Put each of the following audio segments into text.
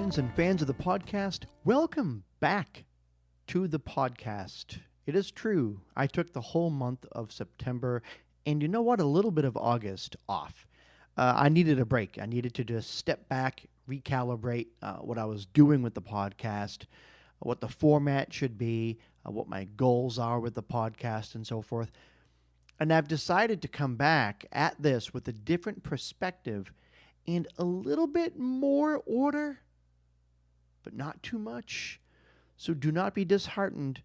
friends and fans of the podcast. Welcome back to the podcast. It is true, I took the whole month of September and you know what? A little bit of August off. I needed a break. I needed to just step back, recalibrate what I was doing with the podcast, what the format should be, what my goals are with the podcast, and so forth. And I've decided to come back at this with a different perspective and a little bit more order, but not too much. So do not be disheartened.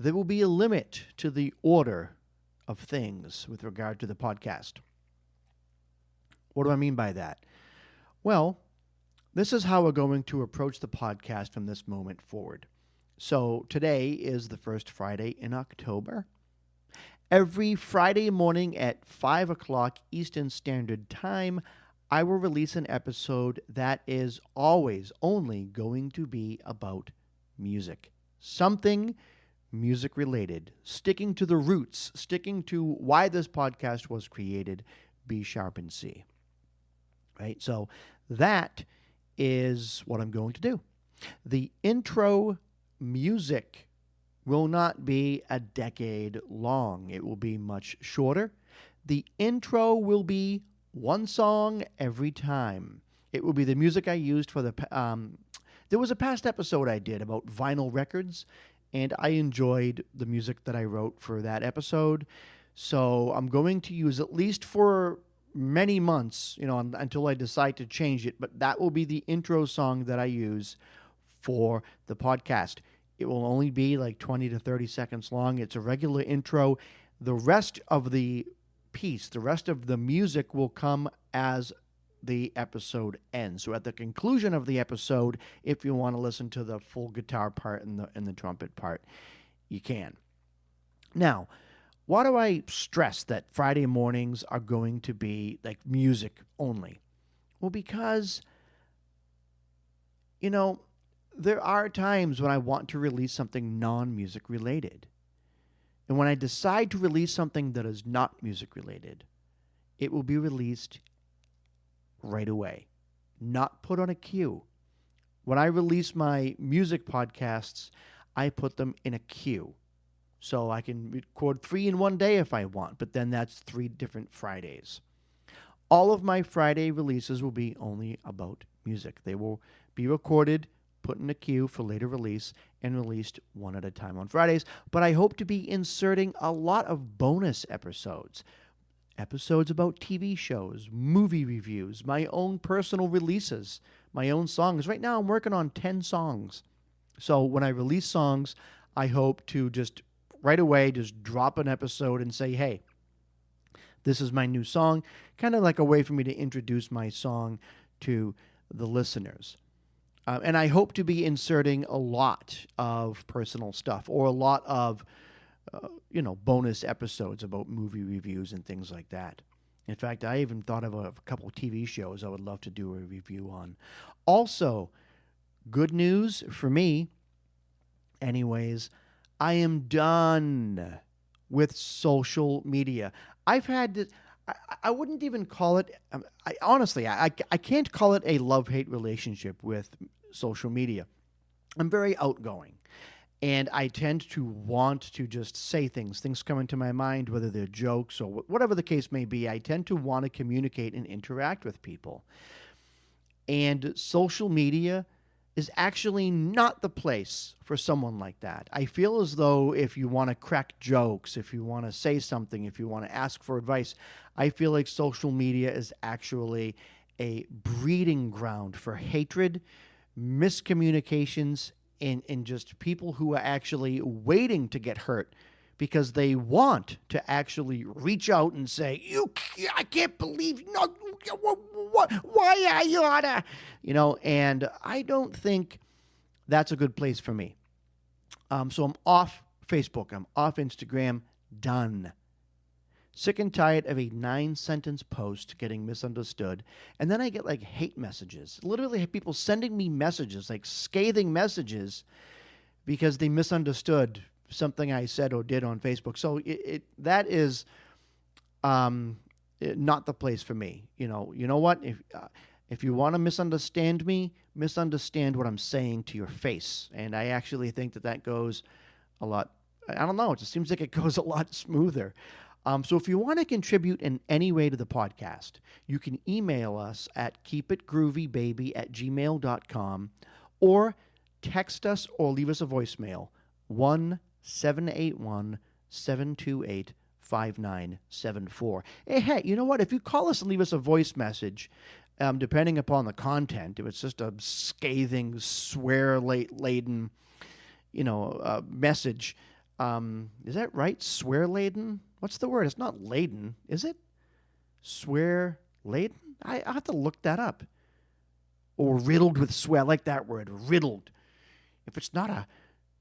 There will be a limit to the order of things with regard to the podcast. What do I mean by that? Well, this is how we're going to approach the podcast from this moment forward. So today is the first Friday in October. Every Friday morning at 5 o'clock Eastern Standard Time, I will release an episode that is always only going to be about music. Something music related, sticking to the roots, sticking to why this podcast was created, B sharp and C. Right? So that is what I'm going to do. The intro music will not be a decade long. It will be much shorter. The intro will be one song every time. It will be the music I used for the... there was a past episode I did about vinyl records, and I enjoyed the music that I wrote for that episode. So I'm going to use, at least for many months, until I decide to change it, but that will be the intro song that I use for the podcast. It will only be like 20 to 30 seconds long. It's a regular intro. The rest of the piece, the rest of the music will come as the episode ends. So at the conclusion of the episode, if you want to listen to the full guitar part and the trumpet part, you can. Now, why do I stress that Friday mornings are going to be like music only? Well, because, there are times when I want to release something non-music related. And when I decide to release something that is not music related, it will be released right away, not put on a queue. When I release my music podcasts, I put them in a queue. So I can record 3 in one day if I want, but then that's 3 different Fridays. All of my Friday releases will be only about music. They will be recorded, put in a queue for later release, and released one at a time on Fridays. But I hope to be inserting a lot of bonus episodes. Episodes about TV shows, movie reviews, my own personal releases, my own songs. Right now I'm working on 10 songs. So when I release songs, I hope to just right away just drop an episode and say, hey, this is my new song. Kind of like a way for me to introduce my song to the listeners. And I hope to be inserting a lot of personal stuff or a lot of, bonus episodes about movie reviews and things like that. In fact, I even thought of a couple of TV shows I would love to do a review on. Also, good news for me, anyways, I am done with social media. I've had this... I wouldn't even call it, I can't call it a love-hate relationship with social media. I'm very outgoing, and I tend to want to just say things. Things come into my mind, whether they're jokes or whatever the case may be. I tend to want to communicate and interact with people. And social media is actually not the place for someone like that. I feel as though if you want to crack jokes, if you want to say something, if you want to ask for advice, I feel like social media is actually a breeding ground for hatred, miscommunications, and just people who are actually waiting to get hurt because they want to actually reach out and say, I can't believe, no, why are you on a, and I don't think that's a good place for me. So I'm off Facebook, I'm off Instagram, done. Sick and tired of a 9-sentence post getting misunderstood. And then I get like hate messages. Literally people sending me messages, like scathing messages because they misunderstood something I said or did on Facebook. So that is not the place for me. You know what? If you want to misunderstand me, misunderstand what I'm saying to your face. And I actually think that that goes a lot, I don't know, it just seems like it goes a lot smoother. So if you want to contribute in any way to the podcast, you can email us at keepitgroovybaby@gmail.com or text us or leave us a voicemail, 1-781-728-5974. Hey, you know what? If you call us and leave us a voice message, depending upon the content, if it's just a scathing, swear-laden, message, is that right? Swear-laden? What's the word? It's not laden, is it? Swear-laden? I have to look that up. Or riddled with swear. I like that word, riddled. If it's not a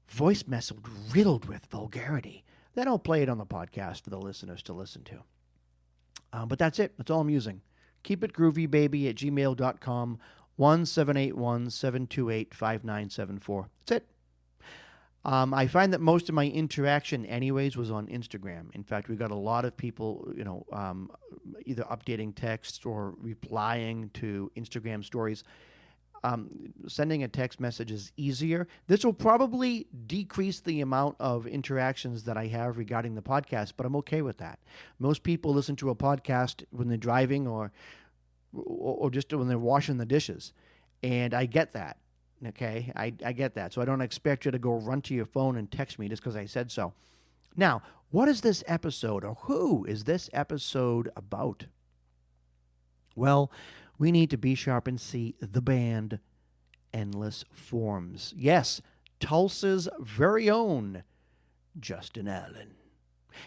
voice message riddled with vulgarity, then I'll play it on the podcast for the listeners to listen to. But that's it. That's all I'm using. Keepitgroovybaby@gmail.com, 1-781-728-5974. That's it. I find that most of my interaction anyways was on Instagram. In fact, we got a lot of people, either updating texts or replying to Instagram stories. Sending a text message is easier. This will probably decrease the amount of interactions that I have regarding the podcast, but I'm okay with that. Most people listen to a podcast when they're driving or just when they're washing the dishes, and I get that. Okay, I get that. So I don't expect you to go run to your phone and text me just because I said so. Now, what is this episode, or who is this episode about? Well, we need to be sharp and see the band Endless Forms. Yes, Tulsa's very own Justin Allen.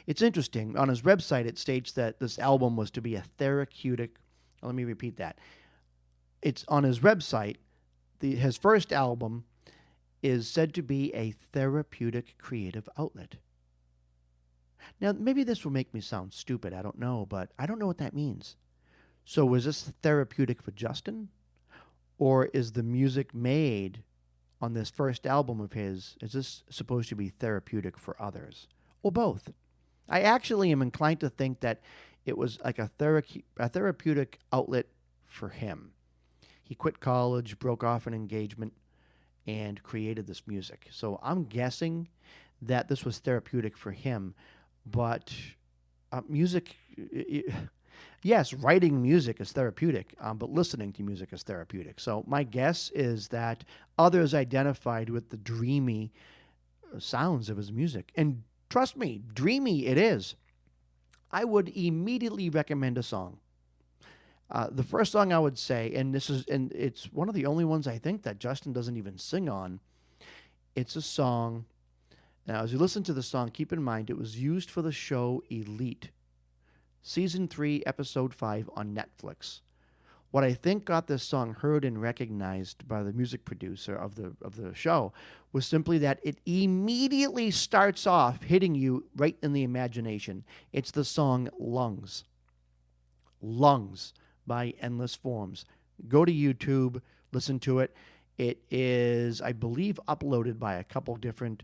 It's interesting. On his website, it states that this album was to be a therapeutic. Let me repeat that. It's on his website. His first album is said to be a therapeutic creative outlet. Now, maybe this will make me sound stupid. I don't know, but I don't know what that means. So was this therapeutic for Justin? Or is the music made on this first album of his, is this supposed to be therapeutic for others? Or both? I actually am inclined to think that it was like a therapeutic outlet for him. He quit college, broke off an engagement, and created this music. So I'm guessing that this was therapeutic for him. But music, yes, writing music is therapeutic, but listening to music is therapeutic. So my guess is that others identified with the dreamy sounds of his music. And trust me, dreamy it is. I would immediately recommend a song. The first song I would say, and it's one of the only ones I think that Justin doesn't even sing on. It's a song. Now, as you listen to the song, keep in mind it was used for the show Elite, Season 3, Episode 5 on Netflix. What I think got this song heard and recognized by the music producer of the show was simply that it immediately starts off hitting you right in the imagination. It's the song Lungs. Lungs by Endless Forms. Go to YouTube, listen to it. It is, I believe, uploaded by a couple different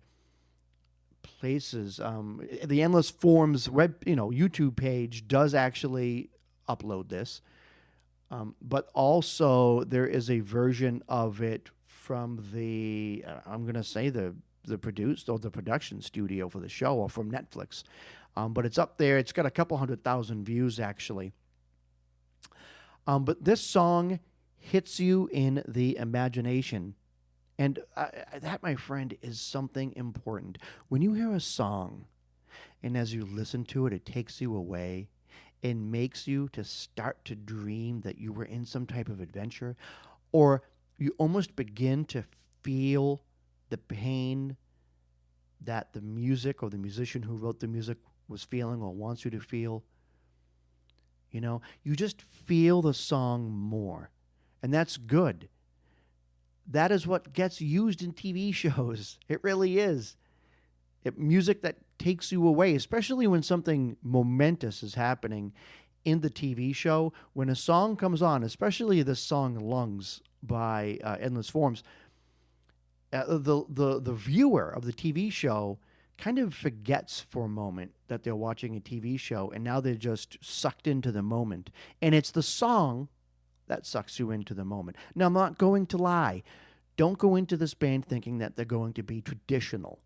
places. The Endless Forms YouTube page does actually upload this, but also there is a version of it from the I'm going to say the production studio for the show, or from Netflix. But it's up there. It's got a couple 100,000 views actually. But this song hits you in the imagination. And that, my friend, is something important. When you hear a song, and as you listen to it, it takes you away and makes you to start to dream that you were in some type of adventure, or you almost begin to feel the pain that the music or the musician who wrote the music was feeling or wants you to feel. You just feel the song more. And that's good. That is what gets used in TV shows. It really is. Music that takes you away, especially when something momentous is happening in the TV show. When a song comes on, especially the song Lungs by Endless Forms, the viewer of the TV show kind of forgets for a moment that they're watching a TV show, and now they're just sucked into the moment. And it's the song That sucks you into the moment. Now, I'm not going to lie. Don't go into this band thinking that they're going to be traditional.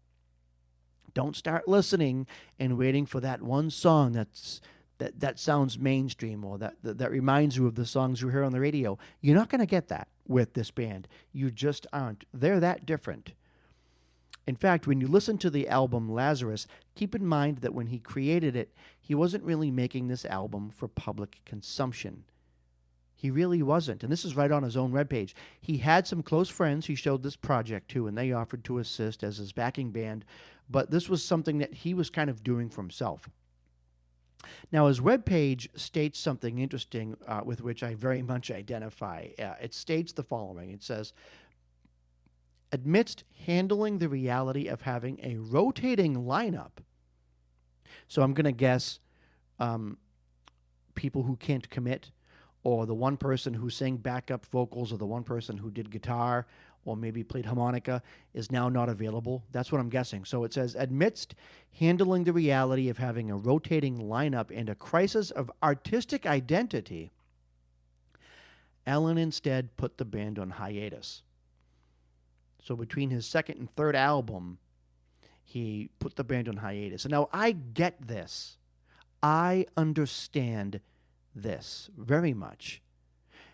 Don't start listening and waiting for that one song that sounds mainstream, or that reminds you of the songs you hear on the radio. You're not going to get that with this band. You just aren't. They're that different. In fact, when you listen to the album Lazarus, keep in mind that when he created it, he wasn't really making this album for public consumption. He really wasn't. And this is right on his own webpage. He had some close friends he showed this project to, and they offered to assist as his backing band. But this was something that he was kind of doing for himself. Now, his webpage states something interesting with which I very much identify. It states the following. It says, amidst handling the reality of having a rotating lineup. So I'm going to guess people who can't commit, or the one person who sang backup vocals, or the one person who did guitar, or maybe played harmonica, is now not available. That's what I'm guessing. So it says, amidst handling the reality of having a rotating lineup and a crisis of artistic identity, Alan instead put the band on hiatus. So between his second and third album, he put the band on hiatus. And now I get this. I understand this very much.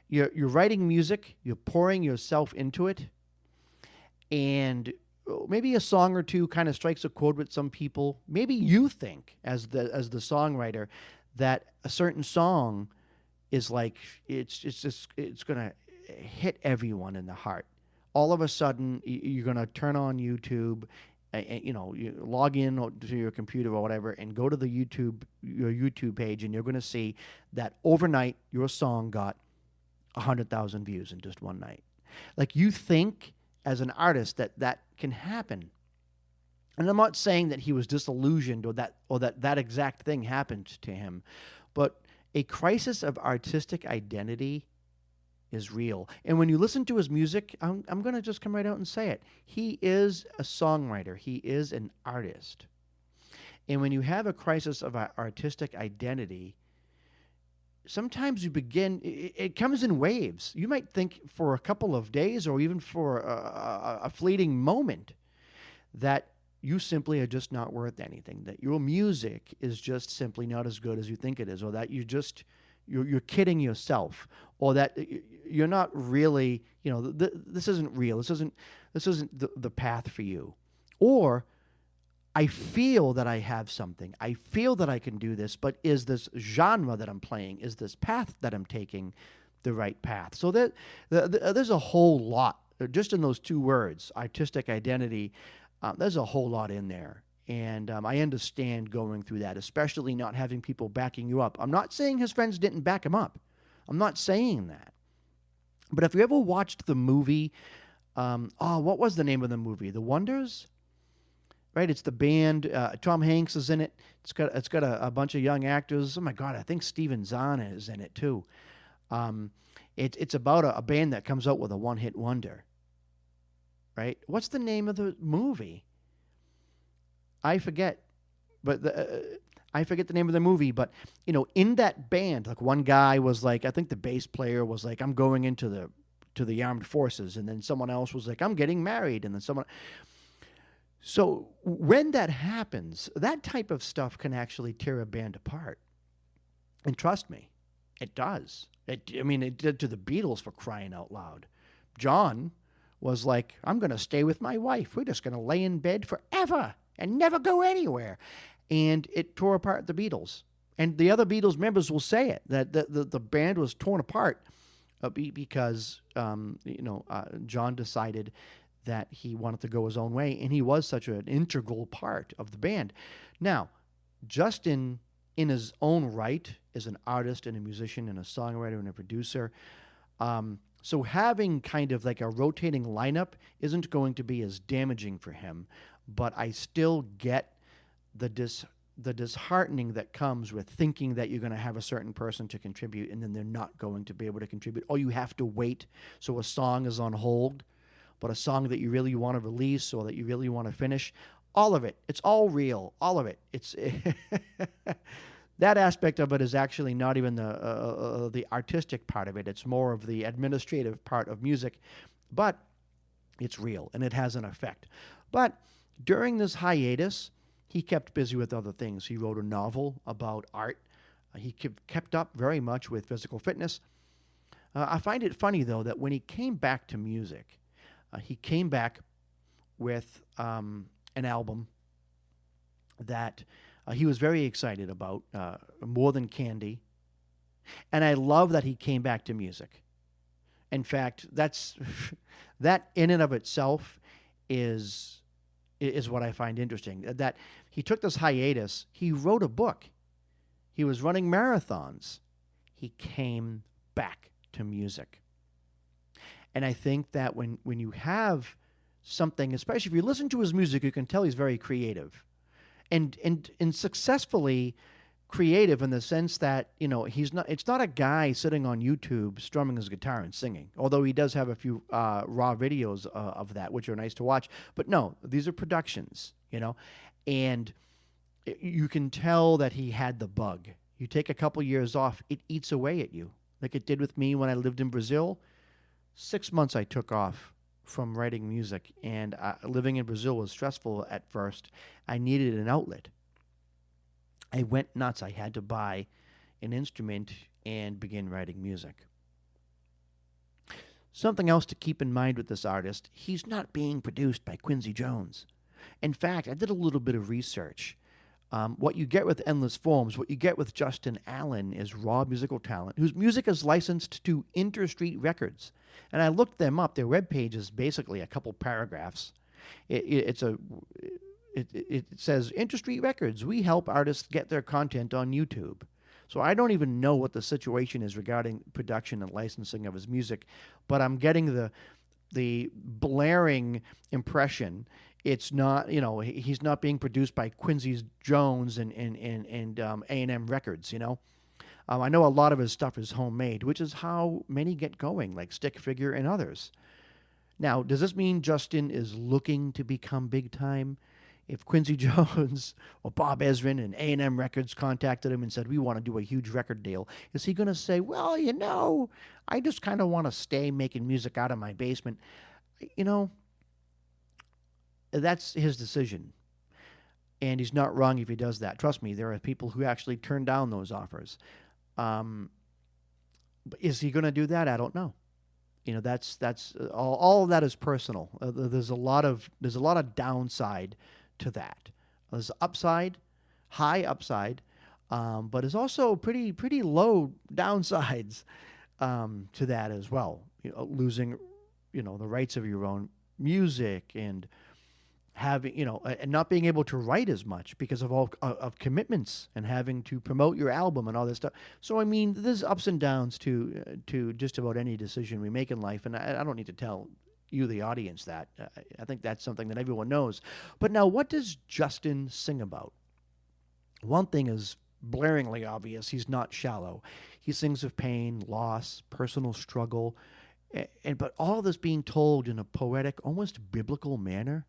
You're writing music, you're pouring yourself into it, and maybe a song or two kind of strikes a chord with some people. Maybe you think, as the songwriter, that a certain song is like it's gonna hit everyone in the heart. All of a sudden, you're going to turn on YouTube, you log in to your computer or whatever, and go to your YouTube page, and you're going to see that overnight your song got 100,000 views in just one night. Like, you think as an artist that can happen. And I'm not saying that he was disillusioned or that exact thing happened to him, but a crisis of artistic identity is real. And when you listen to his music, I'm going to just come right out and say it. He is a songwriter. He is an artist. And when you have a crisis of artistic identity, sometimes it comes in waves. You might think for a couple of days, or even for a fleeting moment, that you simply are just not worth anything, that your music is just simply not as good as you think it is, or that you're kidding yourself, or that you're not really, this isn't real. This isn't the path for you. Or, I feel that I have something. I feel that I can do this, but is this genre that I'm playing, is this path that I'm taking the right path? So there's a whole lot, just in those two words, artistic identity, there's a whole lot in there. And I understand going through that, especially not having people backing you up. I'm not saying his friends didn't back him up. I'm not saying that. But if you ever watched the movie, what was the name of the movie? The Wonders? Right? It's the band. Tom Hanks is in it. It's got a bunch of young actors. Oh my God, I think Steven Zahn is in it too. It's about a band that comes out with a one-hit wonder. Right? What's the name of the movie? I forget, but I forget the name of the movie. But in that band, like, one guy was like, I think the bass player was like, I'm going into the armed forces, and then someone else was like, I'm getting married, and then someone. So when that happens, that type of stuff can actually tear a band apart. And trust me, it does. It did to the Beatles, for crying out loud. John was like, I'm going to stay with my wife. We're just going to lay in bed forever and never go anywhere. And it tore apart the Beatles. And the other Beatles members will say it, that the band was torn apart because John decided that he wanted to go his own way, and he was such an integral part of the band. Now, just in his own right, as an artist and a musician and a songwriter and a producer, so having kind of like a rotating lineup isn't going to be as damaging for him, but I still get the disheartening that comes with thinking that you're going to have a certain person to contribute, and then they're not going to be able to contribute, or you have to wait so a song is on hold. But a song that you really want to release, or that you really want to finish, all of it, it's all real, all of it. That aspect of it is actually not even the artistic part of it. It's more of the administrative part of music, but it's real and it has an effect. But during this hiatus, he kept busy with other things. He wrote a novel about art. He kept up very much with physical fitness. I find it funny, though, that when he came back to music, he came back with an album that he was very excited about, More Than Candy. And I love that he came back to music. In fact, that's that in and of itself is what I find interesting. That he took this hiatus. He wrote a book. He was running marathons. He came back to music. And I think that when you have something, especially if you listen to his music, you can tell he's very creative. And successfully creative in the sense that, it's not a guy sitting on YouTube strumming his guitar and singing, although he does have a few raw videos of that, which are nice to watch. But no, these are productions, and you can tell that he had the bug. You take a couple years off, it eats away at you, like it did with me when I lived in Brazil. 6 months I took off from writing music, and living in Brazil was stressful at first. I needed an outlet. I went nuts. I had to buy an instrument and begin writing music. Something else to keep in mind with this artist, he's not being produced by Quincy Jones. In fact, I did a little bit of research. What you get with Endless Forms, what you get with Justin Allen is raw musical talent, whose music is licensed to Interstreet Records. And I looked them up. Their webpage is basically a couple paragraphs. It says, Interstreet Records, we help artists get their content on YouTube. So I don't even know what the situation is regarding production and licensing of his music, but I'm getting the blaring impression it's not, he's not being produced by Quincy Jones and A&M Records, I know a lot of his stuff is homemade, which is how many get going, like Stick Figure and others. Now, does this mean Justin is looking to become big time? If Quincy Jones or Bob Ezrin and A&M Records contacted him and said, we want to do a huge record deal, is he going to say, well, I just kind of want to stay making music out of my basement? That's his decision. And he's not wrong if he does that. Trust me, there are people who actually turn down those offers. But is he going to do that? I don't know. That's all of that is personal. There's a lot of downside to that. There's upside, high upside, but there's also pretty low downsides to that as well. Losing, the rights of your own music and having, and not being able to write as much because of all of commitments and having to promote your album and all this stuff. So, there's ups and downs to just about any decision we make in life. And I don't need to tell you, the audience, that. I think that's something that everyone knows. But now, what does Justin sing about? One thing is blaringly obvious. He's not shallow. He sings of pain, loss, personal struggle, but all of this being told in a poetic, almost biblical manner.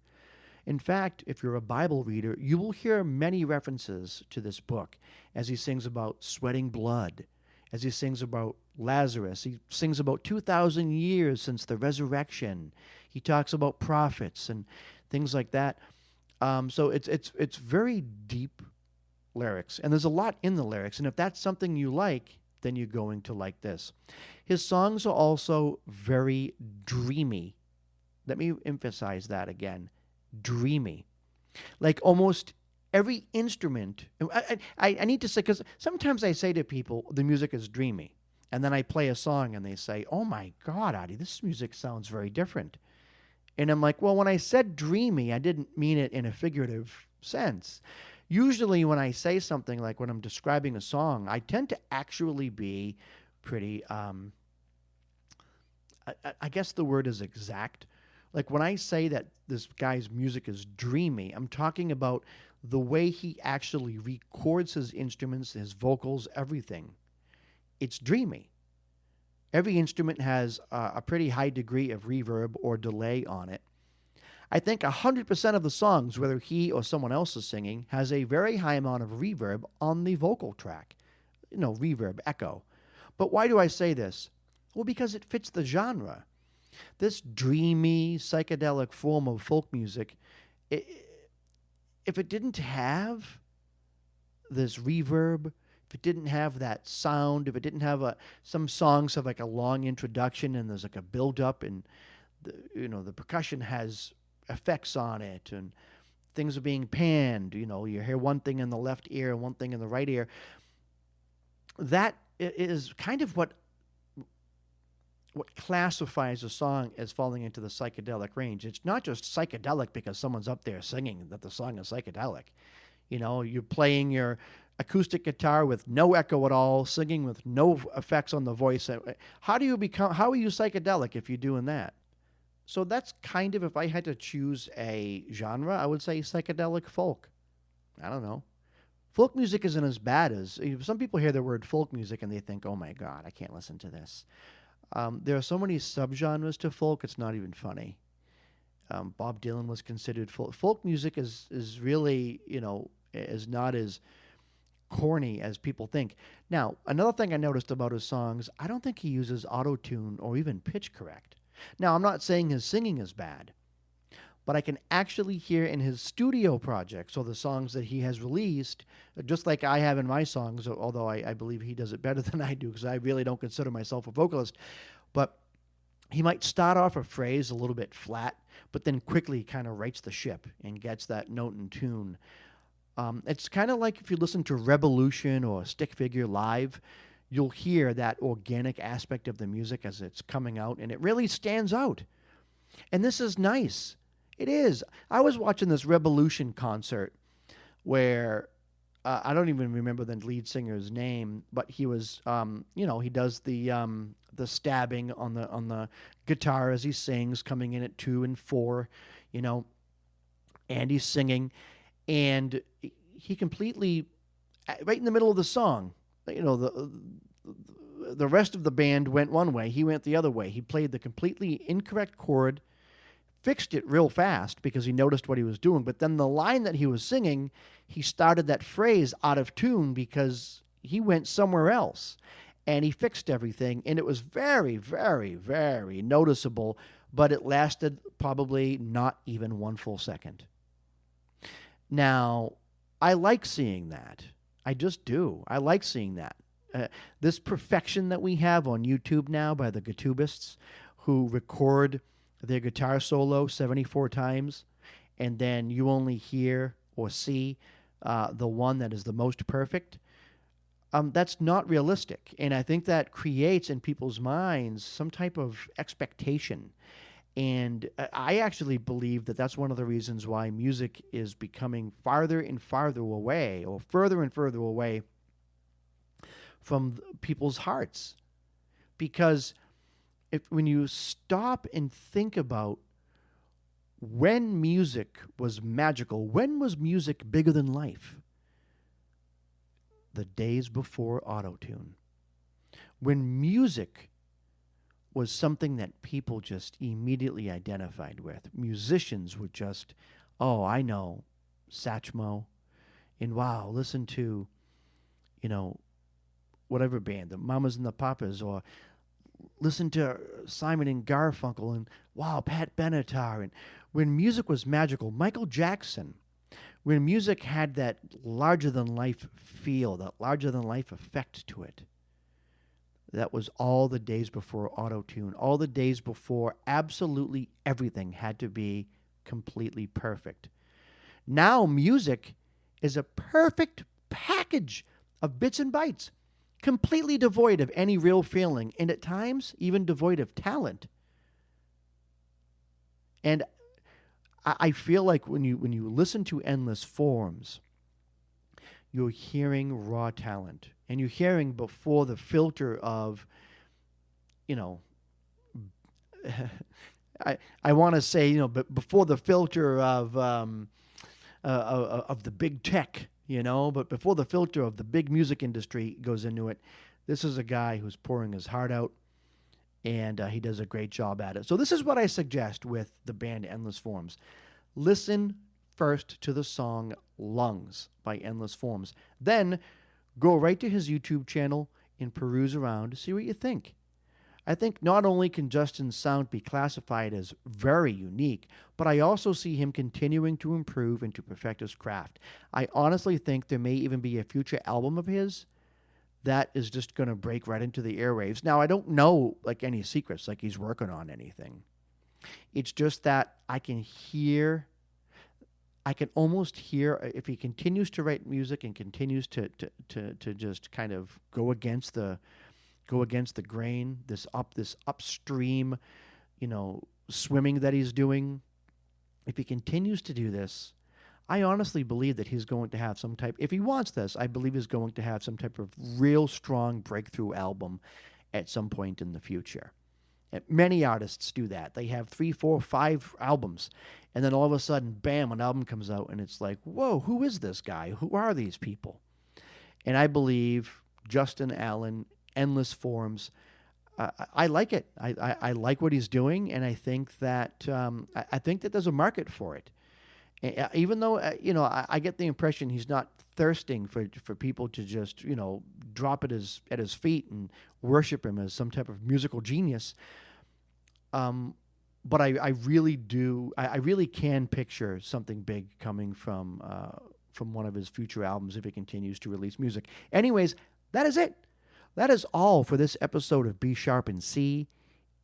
In fact, if you're a Bible reader, you will hear many references to this book as he sings about sweating blood, as he sings about Lazarus. He sings about 2,000 years since the resurrection. He talks about prophets and things like that. So it's very deep lyrics, and there's a lot in the lyrics. And if that's something you like, then you're going to like this. His songs are also very dreamy. Let me emphasize that again. Dreamy. Like almost every instrument. I need to say, because sometimes I say to people, the music is dreamy. And then I play a song and they say, oh my God, Adi, this music sounds very different. And I'm like, well, when I said dreamy, I didn't mean it in a figurative sense. Usually when I say something like when I'm describing a song, I tend to actually be pretty, I guess the word is exact. Like when I say that this guy's music is dreamy, I'm talking about the way he actually records his instruments, his vocals, everything. It's dreamy. Every instrument has a pretty high degree of reverb or delay on it. I think 100% of the songs, whether he or someone else is singing, has a very high amount of reverb on the vocal track. Reverb, echo. But why do I say this? Well, because it fits the genre. This dreamy, psychedelic form of folk music, I if it didn't have this reverb, if it didn't have that sound, if it didn't have some songs have like a long introduction and there's like a build up and the percussion has effects on it and things are being panned, you hear one thing in the left ear and one thing in the right ear. That is kind of what classifies a song as falling into the psychedelic range. It's not just psychedelic because someone's up there singing that the song is psychedelic. You're playing your acoustic guitar with no echo at all, singing with no effects on the voice. How are you psychedelic if you're doing that? So that's kind of, if I had to choose a genre, I would say psychedelic folk. I don't know. Folk music isn't as bad as, some people hear the word folk music and they think, oh my God, I can't listen to this. There are so many subgenres to folk, it's not even funny. Bob Dylan was considered folk. Folk music is really, is not as corny as people think. Now, another thing I noticed about his songs, I don't think he uses auto-tune or even pitch correct. Now, I'm not saying his singing is bad, but I can actually hear in his studio projects or the songs that he has released, just like I have in my songs, although I believe he does it better than I do because I really don't consider myself a vocalist, but he might start off a phrase a little bit flat, but then quickly kind of rights the ship and gets that note and tune. It's kind of like if you listen to Revolution or Stick Figure live, you'll hear that organic aspect of the music as it's coming out, and it really stands out. And this is nice. It is. I was watching this Revolution concert where I don't even remember the lead singer's name, but he was, he does the stabbing on the guitar as he sings, coming in at 2 and 4, and he's singing, and he completely, right in the middle of the song, the rest of the band went one way, he went the other way. He played the completely incorrect chord, fixed it real fast because he noticed what he was doing. But then the line that he was singing, he started that phrase out of tune because he went somewhere else. And he fixed everything. And it was very, very, very noticeable. But it lasted probably not even 1 full second. Now, I like seeing that. I just do. I like seeing that. This perfection that we have on YouTube now by the guitubists who record their guitar solo 74 times, and then you only hear or see the one that is the most perfect, that's not realistic. And I think that creates in people's minds some type of expectation. And I actually believe that that's one of the reasons why music is becoming farther and farther away, or further and further away from people's hearts. Because when you stop and think about when music was magical, when was music bigger than life? The days before auto-tune. When music was something that people just immediately identified with. Musicians would just, oh, I know Satchmo, and wow, listen to, whatever band, the Mamas and the Papas, or listen to Simon and Garfunkel, and wow, Pat Benatar. And when music was magical, Michael Jackson, when music had that larger-than-life feel, that larger-than-life effect to it, that was all the days before auto-tune, all the days before absolutely everything had to be completely perfect. Now music is a perfect package of bits and bytes, completely devoid of any real feeling, and at times even devoid of talent. And I feel like when you listen to Endless Forms, you're hearing raw talent, and you're hearing before the filter of, I want to say, but before the filter of the big tech, but before the filter of the big music industry goes into it, this is a guy who's pouring his heart out, and he does a great job at it. So this is what I suggest with the band Endless Forms. Listen first to the song Lungs by Endless Forms. Then go right to his YouTube channel and peruse around to see what you think. I think not only can Justin's sound be classified as very unique, but I also see him continuing to improve and to perfect his craft. I honestly think there may even be a future album of his that is just going to break right into the airwaves. Now, I don't know like any secrets, like he's working on anything. It's just that I can almost hear if he continues to write music and continues to just kind of go against the grain, this upstream, swimming that he's doing. If he continues to do this, I honestly believe that he's going to have some type, if he wants this, I believe he's going to have some type of real strong breakthrough album at some point in the future. And many artists do that. They have 3, 4, 5 albums, and then all of a sudden, bam, an album comes out, and it's like, whoa, who is this guy? Who are these people? And I believe Justin Allen, Endless Forms, I like it. I like what he's doing, and I think that there's a market for it. Even though I get the impression he's not thirsting for people to just drop it at his feet and worship him as some type of musical genius. But I really do. I really can picture something big coming from one of his future albums if he continues to release music. Anyways, that is it. That is all for this episode of B Sharp and C.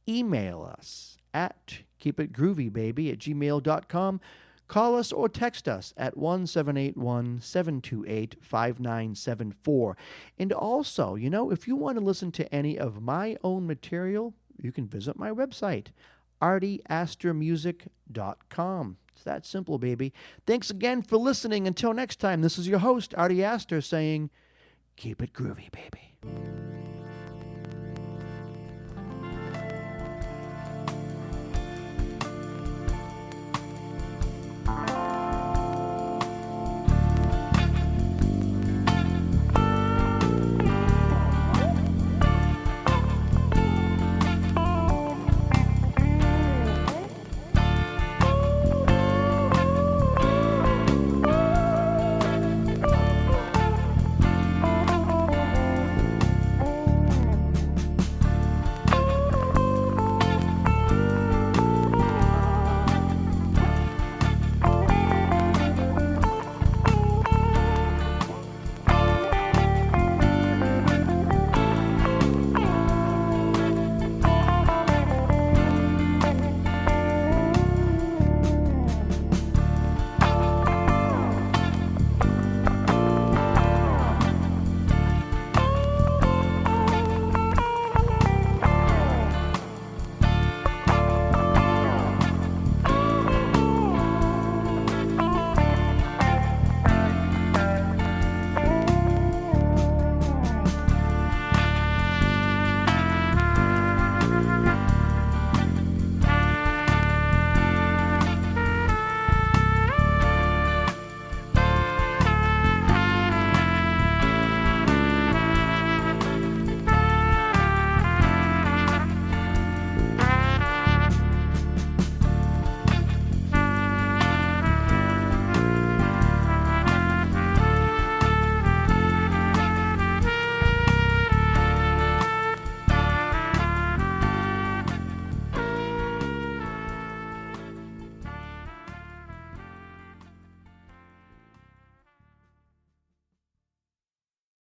Email us at keepitgroovybaby@gmail.com. Call us or text us at 1-781-728-5974. And also, if you want to listen to any of my own material, you can visit my website, artieastermusic.com. It's that simple, baby. Thanks again for listening. Until next time, this is your host, Artie Aster, saying, keep it groovy, baby.